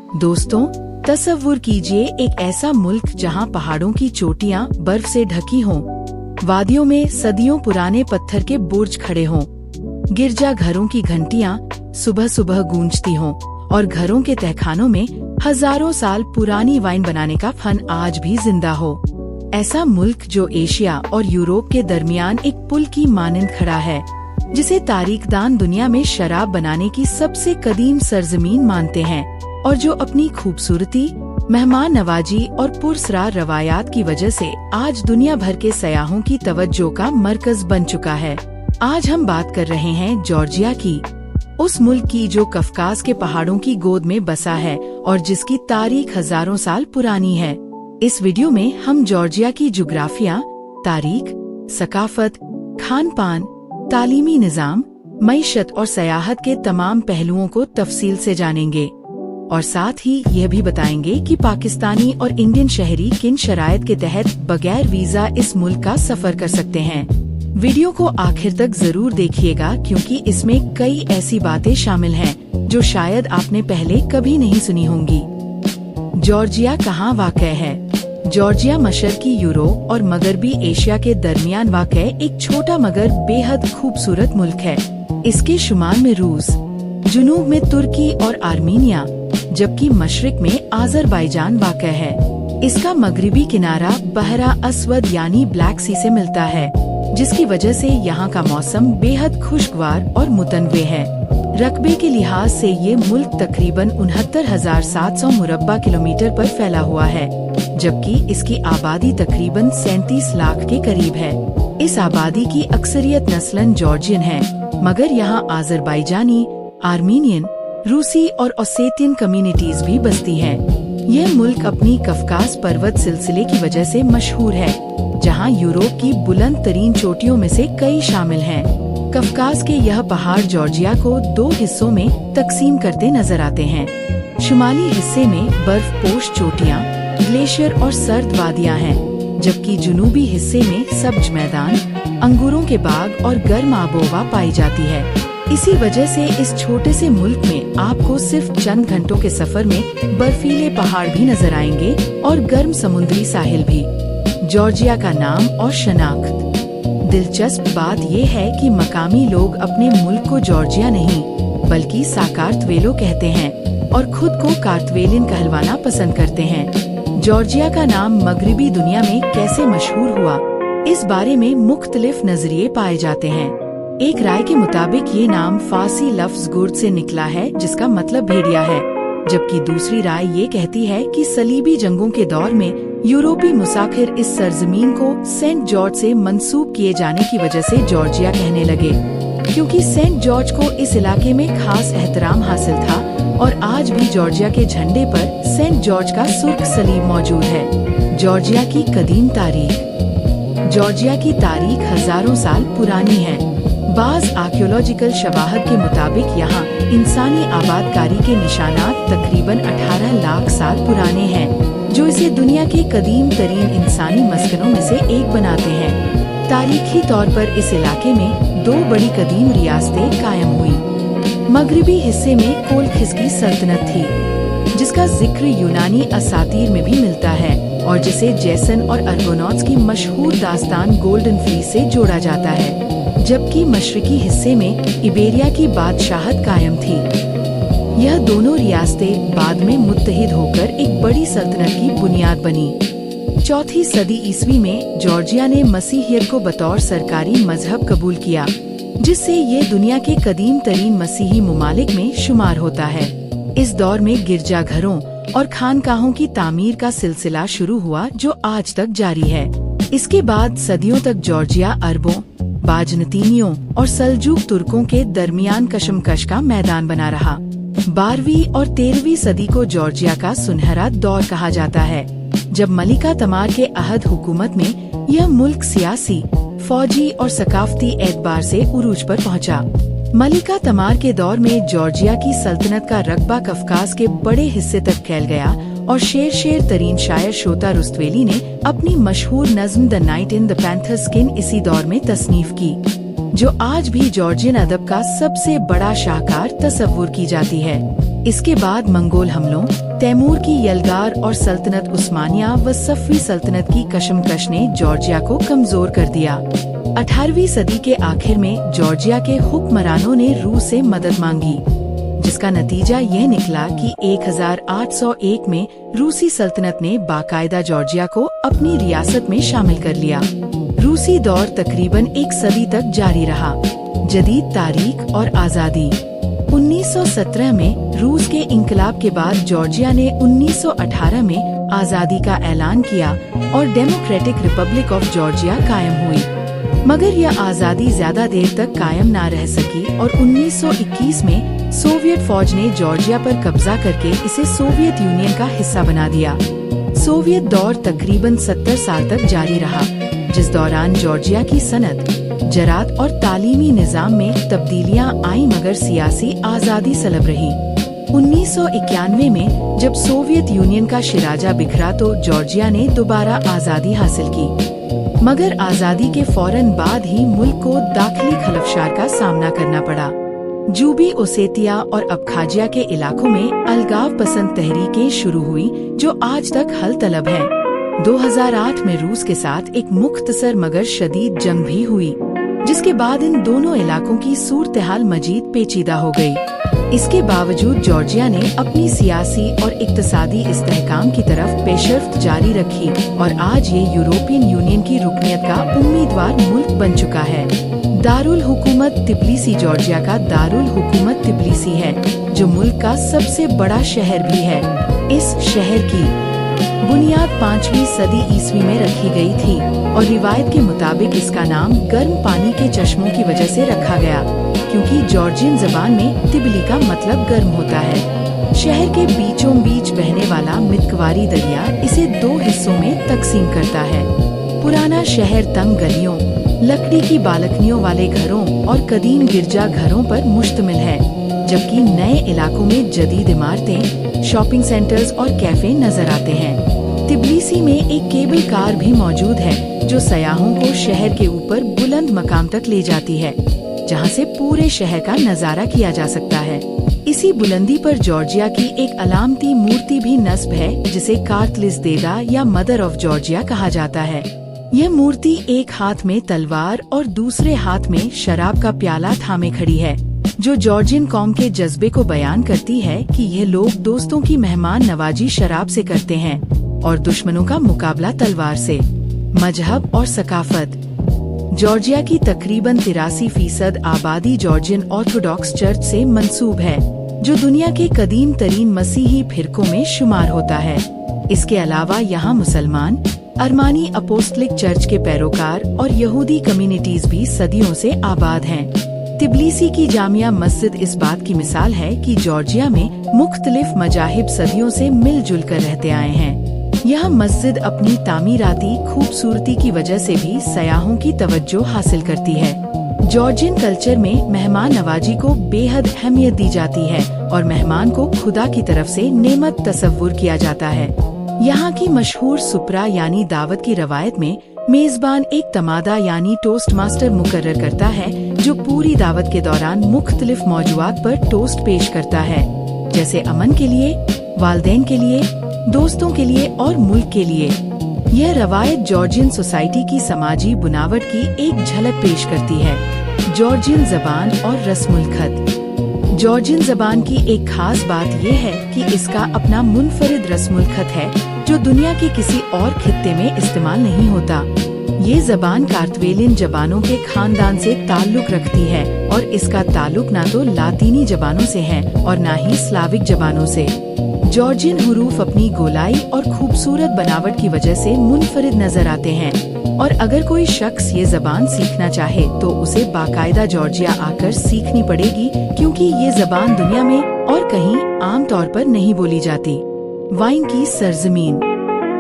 दोस्तों, तसव्वुर कीजिए एक ऐसा मुल्क जहां पहाड़ों की चोटियां बर्फ से ढकी हों, वादियों में सदियों पुराने पत्थर के बुर्ज खड़े हों, गिरजा घरों की घंटियां सुबह सुबह गूंजती हों और घरों के तहखानों में हजारों साल पुरानी वाइन बनाने का फन आज भी जिंदा हो। ऐसा मुल्क जो एशिया और यूरोप के दरमियान एक पुल की मानंद खड़ा है, जिसे तारीखदान दुनिया में शराब बनाने की सबसे कदीम सरजमीन मानते हैं और जो अपनी खूबसूरती, मेहमान नवाजी और पुरस्रार रवायात की वजह से आज दुनिया भर के सयाहों की तवज्जो का मरकज बन चुका है। आज हम बात कर रहे हैं जॉर्जिया की, उस मुल्क की जो कफकास के पहाड़ों की गोद में बसा है और जिसकी तारीख हजारों साल पुरानी है। इस वीडियो में हम जॉर्जिया की जुग्राफिया, तारीख, सकाफत, खान पान, तालीमी निजाम, मईशत और सयाहत के तमाम पहलुओं को तफसील से जानेंगे और साथ ही यह भी बताएंगे कि पाकिस्तानी और इंडियन शहरी किन शराइत के तहत बगैर वीजा इस मुल्क का सफर कर सकते हैं। वीडियो को आखिर तक जरूर देखिएगा क्योंकि इसमें कई ऐसी बातें शामिल हैं जो शायद आपने पहले कभी नहीं सुनी होंगी। जॉर्जिया कहाँ वाक़ है? जॉर्जिया मशरकी यूरोप और मगरबी एशिया के दरमियान वाक़ एक छोटा मगर बेहद खूबसूरत मुल्क है। इसके शुमाल में रूस, जुनूब में तुर्की और आर्मीनिया, जबकि मशरिक में आज़रबाईजान वाक़ है। इसका मगरिबी किनारा बहरा अस्वद यानी ब्लैक सी से मिलता है, जिसकी वजह से यहाँ का मौसम बेहद खुशगवार और मुतनवे है। रकबे के लिहाज से ये मुल्क तकरीबन 69,700 मुरब्बा किलोमीटर पर फैला हुआ है, जबकि इसकी आबादी तकरीबन 37 लाख के करीब है। इस आबादी की अक्सरियत नस्लन जॉर्जियन है, मगर यहाँ आज़रबाईजानी, आर्मीनियन, रूसी और ओसेटियन कम्युनिटीज भी बसती हैं। यह मुल्क अपनी कफकास पर्वत सिलसिले की वजह से मशहूर है, जहां यूरोप की बुलंद तरीन चोटियों में से कई शामिल हैं। कफकास के यह पहाड़ जॉर्जिया को दो हिस्सों में तकसीम करते नजर आते हैं। शुमाली हिस्से में बर्फ पोश चोटियां, ग्लेशियर और सर्द वादियां हैं, जबकि जुनूबी हिस्से में सब्ज मैदान, अंगूरों के बाग और गर्म आबोहवा पाई जाती है। इसी वजह से इस छोटे से मुल्क में आपको सिर्फ चंद घंटों के सफर में बर्फीले पहाड़ भी नजर आएंगे और गर्म समुद्री साहिल भी। जॉर्जिया का नाम और शनाख्त। दिलचस्प बात यह है कि मकामी लोग अपने मुल्क को जॉर्जिया नहीं बल्कि साकार्तवेलो कहते हैं और खुद को कार्तवेलिन कहलवाना पसंद करते हैं। जॉर्जिया का नाम मगरिबी दुनिया में कैसे मशहूर हुआ, इस बारे में मुख्तलिफ नजरिए पाए जाते हैं। एक राय के मुताबिक ये नाम फारसी लफ्ज गुर्द से निकला है, जिसका मतलब भेड़िया है, जबकि दूसरी राय ये कहती है कि सलीबी जंगों के दौर में यूरोपी मुसाफिर इस सरजमीन को सेंट जॉर्ज से मंसूब किए जाने की वजह से जॉर्जिया कहने लगे, क्योंकि सेंट जॉर्ज को इस इलाके में खास एहतराम हासिल था और आज भी जॉर्जिया के झंडे पर सेंट जॉर्ज का सुर्ख सलीब मौजूद है। जॉर्जिया की कदीम तारीख। जॉर्जिया की तारीख हजारों साल पुरानी है। बाज आर्कियोलॉजिकल शवाहद के मुताबिक यहाँ इंसानी आबादकारी के निशानात तकरीबन 18 लाख साल पुराने हैं, जो इसे दुनिया के कदीम तरीन इंसानी मस्कनों में से एक बनाते हैं। तारीखी तौर पर इस इलाके में दो बड़ी कदीम रियासतें कायम हुई। मगरिबी हिस्से में कोलखिस की सल्तनत थी, जिसका जिक्र यूनानी असातीर में भी मिलता है और जिसे जैसन और अर्गोनॉट्स की मशहूर दास्तान गोल्डन फ्लीस से जोड़ा जाता है, जबकि मशरकी हिस्से में इबेरिया की बादशाहत कायम थी। यह दोनों रियासतें बाद में मुत्तहिद होकर एक बड़ी सल्तनत की बुनियाद बनी। चौथी सदी ईस्वी में जॉर्जिया ने मसीहियत को बतौर सरकारी मजहब कबूल किया, जिससे ये दुनिया के कदीम तरीन मसीही मुमालिक में शुमार होता है। इस दौर में गिरजाघरों और खानकाहों की तामीर का सिलसिला शुरू हुआ, जो आज तक जारी है। इसके बाद सदियों तक जॉर्जिया अरबों, बाजनतीनियों और सल्जूक तुर्कों के दरमियान कशमकश का मैदान बना रहा। 12वीं और 13वीं सदी को जॉर्जिया का सुनहरा दौर कहा जाता है, जब मलिका तमार के अहद हुकूमत में यह मुल्क सियासी, फौजी और सकाफती एतबार से उरूज पर पहुंचा। मलिका तमार के दौर में जॉर्जिया की सल्तनत का रकबा कफकास के बड़े हिस्से तक फैल गया और शेर तरीन शायर शोता रुस्तवेली ने अपनी मशहूर नज्म the night in the panther skin इसी दौर में तसनीफ की, जो आज भी जॉर्जियन अदब का सबसे बड़ा शाहकार तसव्वुर की जाती है। इसके बाद मंगोल हमलों, तैमूर की यलगार और सल्तनत उस्मानिया व सफ़वी सल्तनत की कशमकश ने जॉर्जिया को कमजोर कर दिया। 18वीं सदी के आखिर में जॉर्जिया के हुक्मरानों ने रूस से मदद मांगी, जिसका नतीजा यह निकला कि 1801 में रूसी सल्तनत ने बाकायदा जॉर्जिया को अपनी रियासत में शामिल कर लिया। रूसी दौर तकरीबन एक सदी तक जारी रहा। जदीद तारीख और आज़ादी। 1917 में रूस के इंकलाब के बाद जॉर्जिया ने 1918 में आज़ादी का ऐलान किया और डेमोक्रेटिक रिपब्लिक ऑफ जॉर्जिया कायम हुई। मगर यह आज़ादी ज्यादा देर तक कायम ना रह सकी और 1921 में सोवियत फौज ने जॉर्जिया पर कब्जा करके इसे सोवियत यूनियन का हिस्सा बना दिया। सोवियत दौर तकरीबन 70 साल तक जारी रहा, जिस दौरान जॉर्जिया की सनत, ज़राअत और तालीमी निज़ाम में तब्दीलियां आई मगर सियासी आज़ादी सलब रही। 1991 में जब सोवियत यूनियन का शिराजा बिखरा तो जॉर्जिया ने दोबारा आज़ादी हासिल की, मगर आज़ादी के फौरन बाद ही मुल्क को दाखिली खलफशार का सामना करना पड़ा। जूबी ओसेतिया और अबखाजिया के इलाकों में अलगाव पसंद तहरीकें शुरू हुई जो आज तक हल तलब है। 2008 में रूस के साथ एक मुख्तसर मगर शदीद जंग भी हुई, जिसके बाद इन दोनों इलाकों की सूरत-ए-हाल मजीद पेचीदा हो गई। इसके बावजूद जॉर्जिया ने अपनी सियासी और इक्तिसादी इस्तेहकाम की तरफ पेशरफ्त जारी रखी और आज ये यूरोपियन यूनियन की रुकनियत का उम्मीदवार मुल्क बन चुका है। दारुल हुकूमत तिब्लिसी जॉर्जिया का दारुल हुकूमत तिब्लिसी है, जो मुल्क का सबसे बड़ा शहर भी है। इस शहर की बुनियाद 5वीं सदी ईस्वी में रखी गई थी और रिवायत के मुताबिक इसका नाम गर्म पानी के चश्मों की वजह से रखा गया, क्योंकि जॉर्जियन ज़बान में तिबली का मतलब गर्म होता है। शहर के बीचों बीच बहने वाला मितकवारी दरिया इसे 2 हिस्सों में तकसीम करता है। पुराना शहर तंग गलियों, लकड़ी की बालकनियों वाले घरों और कदीम गिरजा घरों पर मुश्तमिल है, जबकि नए इलाकों में जदीद इमारतें, शॉपिंग सेंटर्स और कैफे नजर आते हैं। तिब्लिसी में एक केबल कार भी मौजूद है जो सयाहों को शहर के ऊपर बुलंद मकाम तक ले जाती है, जहां से पूरे शहर का नजारा किया जा सकता है। इसी बुलंदी पर जॉर्जिया की एक अलामती मूर्ति भी नस्ब है, जिसे कार्तलिस देदा या मदर ऑफ जॉर्जिया कहा जाता है। यह मूर्ति एक हाथ में तलवार और दूसरे हाथ में शराब का प्याला थामे खड़ी है, जो जॉर्जियन कौम के जज्बे को बयान करती है कि यह लोग दोस्तों की मेहमान नवाजी शराब से करते हैं और दुश्मनों का मुकाबला तलवार से। मजहब और सकाफत। जॉर्जिया की तकरीबन 83% आबादी जॉर्जियन ऑर्थोडॉक्स चर्च से मंसूब है, जो दुनिया के कदीम तरीन मसीही फिरकों में शुमार होता है। इसके अलावा यहाँ मुसलमान, अरमानी अपोस्टलिक चर्च के पैरोकार और यहूदी कम्युनिटीज भी सदियों से आबाद हैं। तिब्लिसी की जामिया मस्जिद इस बात की मिसाल है कि जॉर्जिया में मुख्तलिफ मजाहिब सदियों से मिलजुल कर रहते आए हैं। यह मस्जिद अपनी तामीराती खूबसूरती की वजह से भी सयाहों की तवज्जो हासिल करती है। जॉर्जियन कल्चर में मेहमान नवाजी को बेहद अहमियत दी जाती है और मेहमान को खुदा की तरफ से नेमत तस्वुर किया जाता है। यहाँ की मशहूर सुपरा यानी दावत की रवायत में मेजबान एक तमादा यानी टोस्ट मास्टर मुकर्रर करता है, जो पूरी दावत के दौरान मुख्तलिफ मौजूआत पर टोस्ट पेश करता है, जैसे अमन के लिए, वालदैन के लिए, दोस्तों के लिए और मुल्क के लिए। यह रवायत जॉर्जियन सोसाइटी की समाजी बुनावट की एक झलक पेश करती है। जॉर्जियन जबान और रस्मुल खत। जॉर्जियन जबान की एक खास बात यह है कि इसका अपना मुनफरिद रस्मुल खत है, जो दुनिया के किसी और खित्ते में इस्तेमाल नहीं होता। ये जबान कार्तवेलियन जबानों के खानदान से ताल्लुक रखती है और इसका ताल्लुक न तो लातीनी जबानों से है और न ही स्लाविक जबानों से। जॉर्जियन हुरूफ अपनी गोलाई और खूबसूरत बनावट की वजह से मुनफरिद नजर आते हैं और अगर कोई शख्स ये जबान सीखना चाहे तो उसे बाकायदा जॉर्जिया आकर सीखनी पड़ेगी, क्योंकि ये जबान दुनिया में और कहीं आम तौर पर नहीं बोली जाती। वाइन की सरजमीन।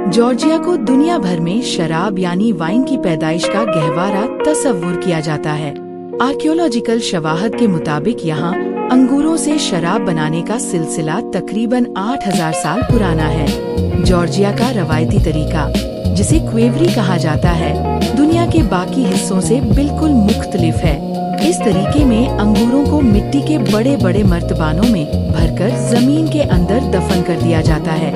जॉर्जिया को दुनिया भर में शराब यानी वाइन की पैदाइश का गहवारा तस्वुर किया जाता है। आर्कियोलॉजिकल शवाहद के मुताबिक यहाँ अंगूरों से शराब बनाने का सिलसिला तकरीबन 8000 साल पुराना है। जॉर्जिया का रवायती तरीका, जिसे क्वेवरी कहा जाता है, दुनिया के बाकी हिस्सों से बिल्कुल मुख्तलिफ है। इस तरीके में अंगूरों को मिट्टी के बड़े बड़े मर्तबानों में भरकर जमीन के अंदर दफन कर दिया जाता है,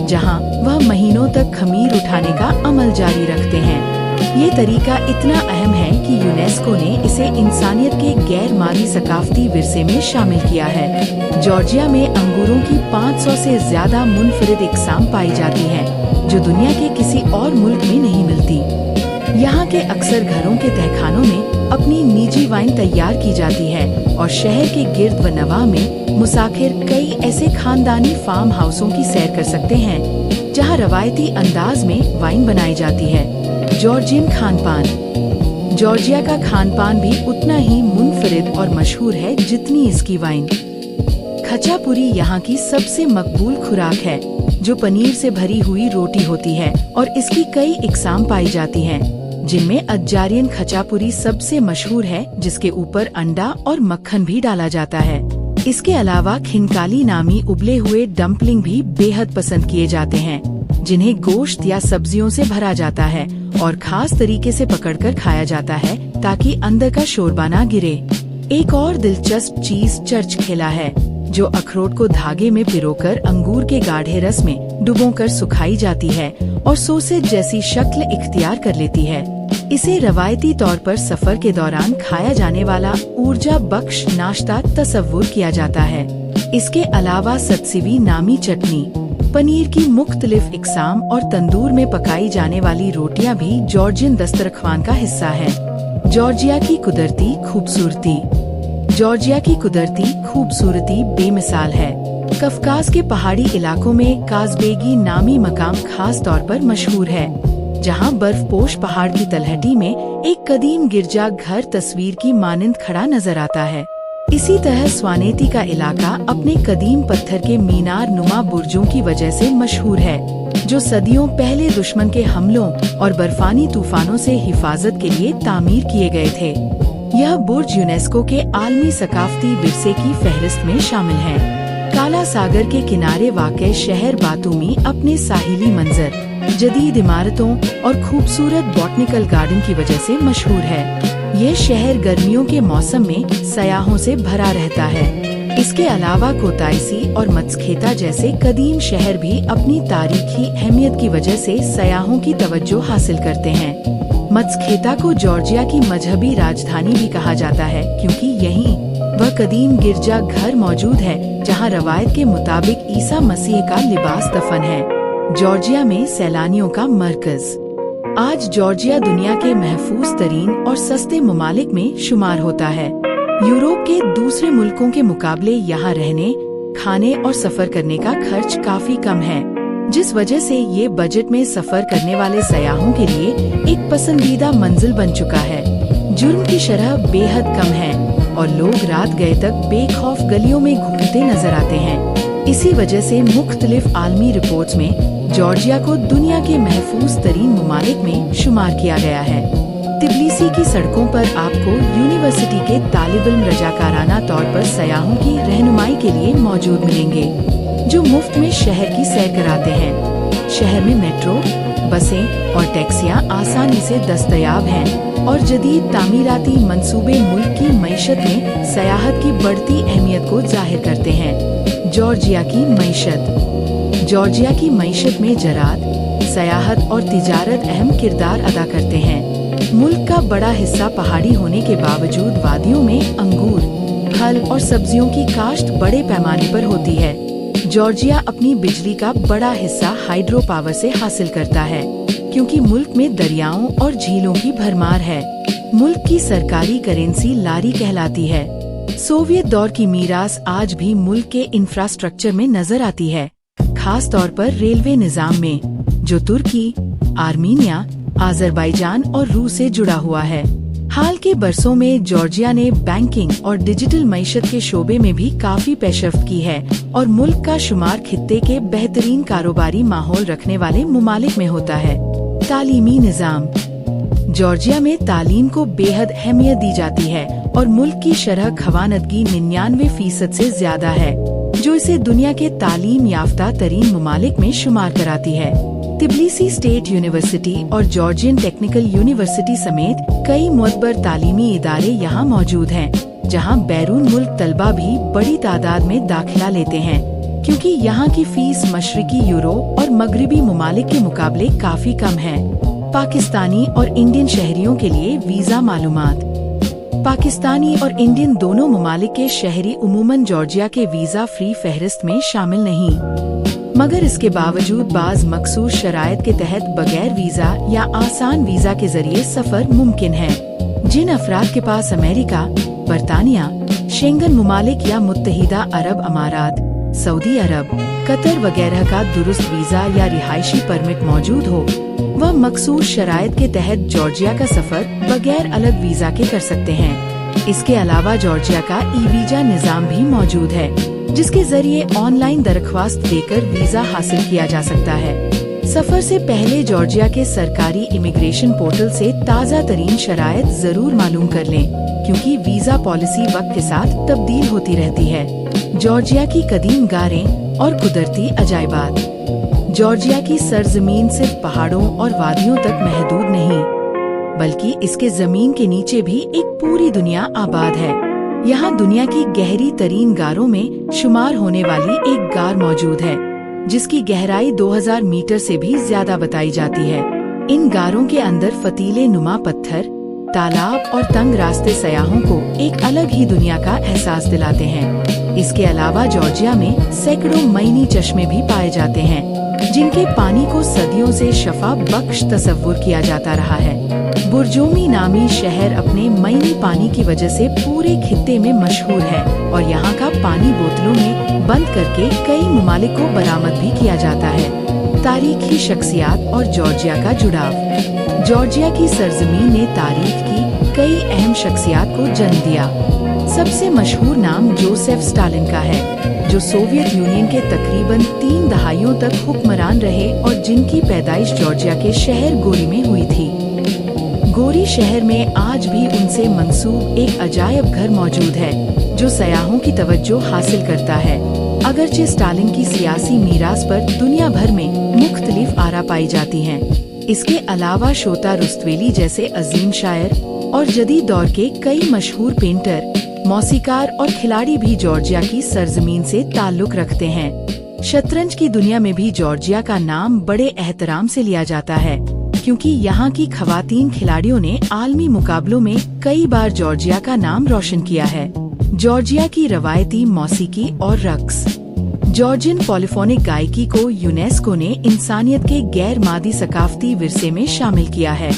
जहां वह महीनों तक खमीर उठाने का अमल जारी रखते हैं। ये तरीका इतना अहम है कि यूनेस्को ने इसे इंसानियत के गैर मादी सकाफती विरसे में शामिल किया है। जॉर्जिया में अंगूरों की 500 से ज्यादा मुनफरिद इकसाम पाई जाती हैं, जो दुनिया के किसी और मुल्क में नहीं मिलती। यहाँ के अक्सर घरों के तहखानों में अपनी निजी वाइन तैयार की जाती है और शहर के गिर्द व नवाह में मुसाफिर कई ऐसे खानदानी फार्म हाउसों की सैर कर सकते हैं, जहाँ रवायती अंदाज में वाइन बनाई जाती है। जॉर्जियन खानपान। जॉर्जिया का खानपान भी उतना ही मुनफरिद और मशहूर है जितनी इसकी वाइन। खचापुरी यहाँ की सबसे मकबूल खुराक है, जो पनीर से भरी हुई रोटी होती है और इसकी कई इकसाम पाई जाती हैं, जिनमें अज्जारियन खचापुरी सबसे मशहूर है, जिसके ऊपर अंडा और मक्खन भी डाला जाता है। इसके अलावा खिनकाली नामी उबले हुए डम्पलिंग भी बेहद पसंद किए जाते हैं, जिन्हें गोश्त या सब्जियों से भरा जाता है और खास तरीके से पकड़कर खाया जाता है ताकि अंदर का शोरबा ना गिरे। एक और दिलचस्प चीज चर्च खेला है, जो अखरोट को धागे में पिरोकर अंगूर के गाढ़े रस में डुबोकर सुखाई जाती है और सॉसेज जैसी शक्ल इख्तियार कर लेती है। इसे रवायती तौर पर सफर के दौरान खाया जाने वाला ऊर्जा बख्श नाश्ता तस्वुर किया जाता है। इसके अलावा सत्सिवी नामी चटनी, पनीर की मुख्तलिफ इकसाम और तंदूर में पकाई जाने वाली रोटियां भी जॉर्जियन दस्तरख्वान का हिस्सा है। जॉर्जिया की कुदरती खूबसूरती। जॉर्जिया की कुदरती खूबसूरती बेमिसाल है। कफकास के पहाड़ी इलाकों में काज़बेगी नामी मकाम खास तौर पर मशहूर है, जहां बर्फपोश पहाड़ की तलहटी में एक कदीम गिरजा घर तस्वीर की मानिंद खड़ा नजर आता है। इसी तरह स्वानेती का इलाका अपने कदीम पत्थर के मीनार नुमा बुर्जों की वजह से मशहूर है, जो सदियों पहले दुश्मन के हमलों और बर्फानी तूफानों से हिफाजत के लिए तामीर किए गए थे। यह बुर्ज यूनेस्को के आलमी सकाफती विरसे की फहरिस्त में शामिल है। काला सागर के किनारे वाक़ शहर बातूमी अपने साहिली मंजर, जदीद इमारतों और खूबसूरत बॉटनिकल गार्डन की वजह से मशहूर है। यह शहर गर्मियों के मौसम में सयाहों से भरा रहता है। इसके अलावा कोतायसी और मत्सखेता जैसे कदीम शहर भी अपनी तारीखी अहमियत की वजह से सयाहों की तवज्जो हासिल करते हैं। मत्सखेता को जॉर्जिया की मजहबी राजधानी भी कहा जाता है, क्योंकि यहीं वह कदीम गिरजा घर मौजूद है, जहां रवायत के मुताबिक ईसा मसीह का लिबास दफन है। जॉर्जिया में सैलानियों का मरकज। आज जॉर्जिया दुनिया के महफूज तरीन और सस्ते ममालिक में शुमार होता है। यूरोप के दूसरे मुल्कों के मुकाबले यहाँ रहने, खाने और सफर करने का खर्च काफी कम है, जिस वजह से ये बजट में सफर करने वाले सयाहों के लिए एक पसंदीदा मंजिल बन चुका है। जुर्म की शरह बेहद कम है और लोग रात गए तक बेखौफ गलियों में घूमते नजर आते हैं। इसी वजह से मुख्तलिफ आलमी रिपोर्ट्स में जॉर्जिया को दुनिया के महफूज तरीन ममालिक में शुमार किया गया है। तिब्लिसी की सड़कों पर आपको यूनिवर्सिटी के तालिब इल्म रजाकाराना तौर पर सयाहों की रहनुमाई के लिए मौजूद मिलेंगे, जो मुफ्त में शहर की सैर कराते हैं। शहर में मेट्रो, बसें और टैक्सियां आसानी से दस्तयाब हैं और जदीद तामीराती मंसूबे मुल्क की मईशत में सयाहत की बढ़ती अहमियत को जाहिर करते हैं। जॉर्जिया की मईशत। जॉर्जिया की मईशत में ज़राअत, सयाहत और तिजारत अहम किरदार अदा करते हैं। मुल्क का बड़ा हिस्सा पहाड़ी होने के बावजूद वादियों में अंगूर, फल और सब्जियों की काश्त बड़े पैमाने पर होती है। जॉर्जिया अपनी बिजली का बड़ा हिस्सा हाइड्रो पावर से हासिल करता है, क्योंकि मुल्क में दरियाओं और झीलों की भरमार है। मुल्क की सरकारी करेंसी लारी कहलाती है। सोवियत दौर की मीरास आज भी मुल्क के इंफ्रास्ट्रक्चर में नजर आती है, खास तौर पर रेलवे निजाम में, जो तुर्की, आर्मीनिया, आज़रबाईजान और रूस से जुड़ा हुआ है। हाल के बरसों में जॉर्जिया ने बैंकिंग और डिजिटल मईशत के शोबे में भी काफी पेशरफ्त की है और मुल्क का शुमार खित्ते के बेहतरीन कारोबारी माहौल रखने वाले मुमालिक में होता है। तालीमी निजाम। जॉर्जिया में तालीम को बेहद अहमियत दी जाती है और मुल्क की शरह खवानदगी 99% से ज्यादा है। जो इसे दुनिया के तालीम याफ्ता तरीन ममालिक में शुमार कराती है। तिब्लिसी स्टेट यूनिवर्सिटी और जॉर्जियन टेक्निकल यूनिवर्सिटी समेत कई मुअत्बर तालीमी इदारे यहाँ मौजूद हैं, जहाँ बैरून मुल्क तलबा भी बड़ी तादाद में दाखिला लेते हैं, क्योंकि यहाँ की फीस मशरिकी यूरोप और मगरिबी ममालिक के मुकाबले काफी कम है। पाकिस्तानी और इंडियन शहरियों के लिए वीजा मालूमात। पाकिस्तानी और इंडियन दोनों ममालिक के शहरी उमूमन जॉर्जिया के वीजा फ्री फहरिस्त में शामिल नहीं, मगर इसके बावजूद बाज मखसूस शराइत के तहत बगैर वीजा या आसान वीजा के जरिए सफर मुमकिन है। जिन अफराद के पास अमेरिका, बरतानिया, शेंगन मुमालिक या मुत्तहिदा अरब अमारात, सऊदी अरब, कतर वगैरह का दुरुस्त वीजा या रिहायशी परमिट मौजूद हो, वह मखसूस शराइत के तहत जॉर्जिया का सफर बगैर अलग वीजा के कर सकते हैं। इसके अलावा जॉर्जिया का ई वीजा निज़ाम भी मौजूद है, जिसके जरिए ऑनलाइन दरख्वास्त देकर वीजा हासिल किया जा सकता है। सफर से पहले जॉर्जिया के सरकारी इमिग्रेशन पोर्टल से ताज़ा तरीन शराइत जरूर मालूम कर लें, क्योंकि वीजा पॉलिसी वक्त के साथ तब्दील होती रहती है। जॉर्जिया की कदीम गारें और कुदरती अजायबात। जॉर्जिया की सरजमीन सिर्फ पहाड़ों और वादियों तक महदूद नहीं, बल्कि इसके जमीन के नीचे भी एक पूरी दुनिया आबाद है। यहाँ दुनिया की गहरी तरीन गारों में शुमार होने वाली एक गार मौजूद है, जिसकी गहराई 2000 मीटर से भी ज्यादा बताई जाती है। इन गारों के अंदर फतीले नुमा पत्थर, तालाब और तंग रास्ते सयाहों को एक अलग ही दुनिया का एहसास दिलाते हैं। इसके अलावा जॉर्जिया में सैकड़ों मईनी चश्मे भी पाए जाते हैं, जिनके पानी को सदियों से शफा बख्श तस्वुर किया जाता रहा है। बुर्जोमी नामी शहर अपने मईनी पानी की वजह से पूरे खित्ते में मशहूर है, और यहाँ का पानी बोतलों में बंद करके कई ममालिक को बरामद भी किया जाता है। तारीखी शख्सियात और जॉर्जिया का जुड़ाव। जॉर्जिया की सरजमीन ने तारीख की कई अहम शख्सियात को जन्म दिया। सबसे मशहूर नाम जोसेफ स्टालिन का है, जो सोवियत यूनियन के तकरीबन 3 दहाइयों तक हुक्मरान रहे और जिनकी पैदाइश जॉर्जिया के शहर गोरी में हुई थी। गोरी शहर में आज भी उनसे मंसूब एक अजायब घर मौजूद है, जो सयाहों की तवज्जो हासिल करता है। अगरचे स्टालिन की सियासी मीरास पर दुनिया भर में मुख्तलिफ आरा पाई जाती हैं। इसके अलावा शोता रुस्तवेली जैसे अजीम शायर और जदीद दौर के कई मशहूर पेंटर, मौसीकार और खिलाड़ी भी जॉर्जिया की सरजमीन से ताल्लुक रखते हैं। शतरंज की दुनिया में भी जॉर्जिया का नाम बड़े एहतराम से लिया जाता है, क्योंकि यहाँ की खवातीन खिलाड़ियों ने आलमी मुकाबलों में कई बार जॉर्जिया का नाम रोशन किया है। जॉर्जिया की रवायती मौसीकी और रक्स। जॉर्जियन पॉलीफोनिक गायकी को यूनेस्को ने इंसानियत के गैर मादी सकाफती विरसे में शामिल किया है।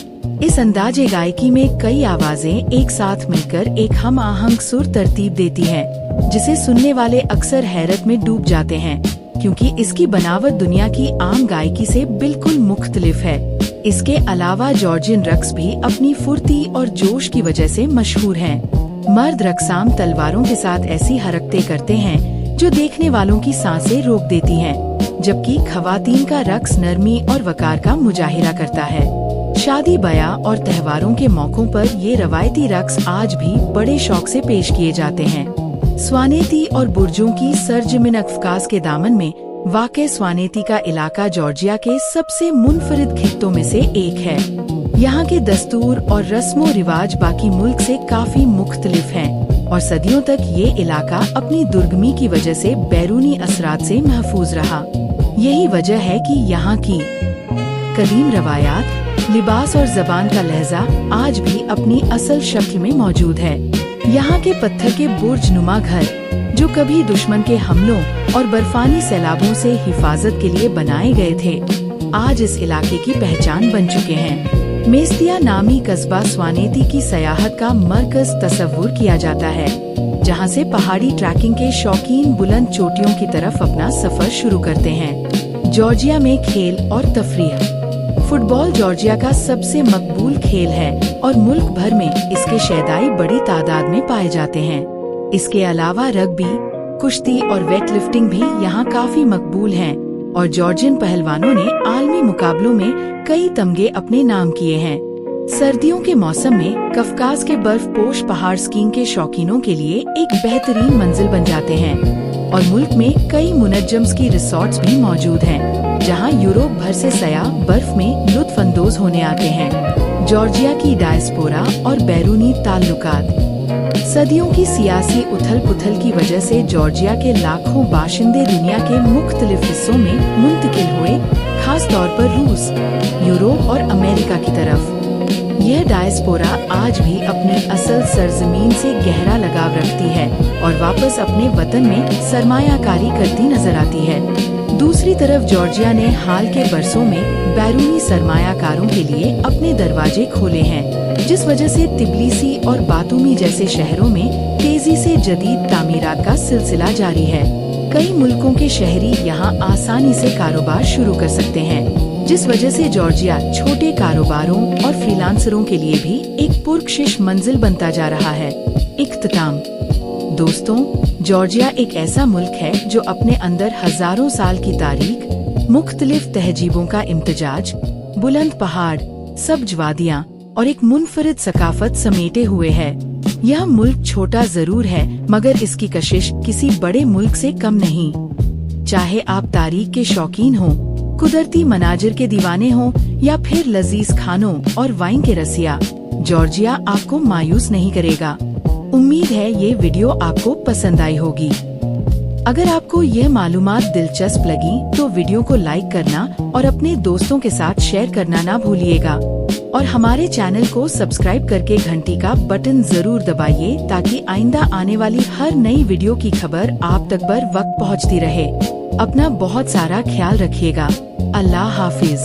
इस अंदाजे गायकी में कई आवाजें एक साथ मिलकर एक हम आहंग सुर तरतीब देती हैं, जिसे सुनने वाले अक्सर हैरत में डूब जाते हैं, क्योंकि इसकी बनावट दुनिया की आम गायकी से बिल्कुल मुख्तलिफ है। इसके अलावा जॉर्जियन रक्स भी अपनी फुर्ती और जोश की वजह से मशहूर हैं। मर्द रक्साम तलवारों के साथ ऐसी हरकतें करते हैं जो देखने वालों की सांसें रोक देती हैं, जबकि खवातीन का रक्स नरमी और वकार का मुजाहिरा करता है। शादी ब्याह और त्योहारों के मौकों पर ये रवायती रक्स आज भी बड़े शौक से पेश किए जाते हैं। स्वानेती और बुर्जों की सरजमीन अफकास के दामन में वाक़े स्वानेती का इलाका जॉर्जिया के सबसे मुनफरिद खित्तों में से एक है। यहाँ के दस्तूर और रस्मो रिवाज बाकी मुल्क से काफी मुख्तलिफ हैं, और सदियों तक ये इलाका अपनी दुर्गमी की वजह से बैरूनी असरात से महफूज रहा। यही वजह है कि यहाँ की कदीम रवायात, लिबास और जबान का लहजा आज भी अपनी असल शक्ल में मौजूद है। यहाँ के पत्थर के बुर्ज नुमा घर, जो कभी दुश्मन के हमलों और बर्फानी सैलाबों से हिफाजत के लिए बनाए गए थे, आज इस इलाके की पहचान बन चुके हैं। मेस्तिया नामी कस्बा स्वानेती की सयाहत का मरकज तस्वुर किया जाता है, जहाँ से पहाड़ी ट्रैकिंग के शौकीन बुलंद चोटियों की तरफ अपना सफर शुरू करते हैं। जॉर्जिया में खेल और तफरीह। फुटबॉल जॉर्जिया का सबसे मकबूल खेल है और मुल्क भर में इसके शैदाई बड़ी तादाद में पाए जाते हैं। इसके अलावा रग्बी, कुश्ती और वेटलिफ्टिंग भी यहाँ काफी मकबूल हैं, और जॉर्जियन पहलवानों ने आलमी मुकाबलों में कई तमगे अपने नाम किए हैं। सर्दियों के मौसम में कफकाज के बर्फ पोश पहाड़ स्कीइंग के शौकीनों के लिए एक बेहतरीन मंजिल बन जाते हैं, और मुल्क में कई मुनज्जम स्की रिसॉर्ट्स भी मौजूद हैं, जहां यूरोप भर से सयाह बर्फ में लुत्फ अंदोज होने आते हैं। जॉर्जिया की डायस्पोरा और बैरूनी ताल्लुकात। सदियों की सियासी उथल पुथल की वजह से जॉर्जिया के लाखों बाशिंदे दुनिया के मुख्तलिफ हिस्सों में मुंतकिल हुए, खास तौर पर रूस, यूरोप और अमेरिका की तरफ। यह डायस्पोरा आज भी अपनी असल सरजमीन से गहरा लगाव रखती है और वापस अपने वतन में सरमायाकारी करती नजर आती है। दूसरी तरफ जॉर्जिया ने हाल के बरसों में बैरूनी सरमायाकारों के लिए अपने दरवाजे खोले हैं, जिस वजह से तिब्लिसी और बातूमी जैसे शहरों में तेजी से जदीद तामीरात का सिलसिला जारी है। कई मुल्कों के शहरी यहाँ आसानी से कारोबार शुरू कर सकते हैं, जिस वजह से जॉर्जिया छोटे कारोबारों और फ्रीलांसरों के लिए भी एक पुरकशिश मंजिल बनता जा रहा है। इख्तिताम। दोस्तों, जॉर्जिया एक ऐसा मुल्क है जो अपने अंदर हजारों साल की तारीख, मुख्तलिफ तहजीबों का इम्तिजाज, बुलंद पहाड़, सब्ज वादियाँ और एक मुनफरिद सकाफत समेटे हुए है। यह मुल्क छोटा जरूर है, मगर इसकी कशिश किसी बड़े मुल्क से कम नहीं। चाहे आप तारीख के शौकीन हो, कुदरती मनाजिर के दीवाने हो या फिर लजीज खानों और वाइन के रसिया, जॉर्जिया आपको मायूस नहीं करेगा। उम्मीद है ये वीडियो आपको पसंद आई होगी। अगर आपको ये मालूमात दिलचस्प लगी तो वीडियो को लाइक करना और अपने दोस्तों के साथ शेयर करना ना भूलिएगा, और हमारे चैनल को सब्सक्राइब करके घंटी का बटन जरूर दबाइए ताकि आइंदा आने वाली हर नई वीडियो की खबर आप तक बर वक्त पहुंचती रहे। अपना बहुत सारा ख्याल रखिएगा। अल्लाह हाफिज।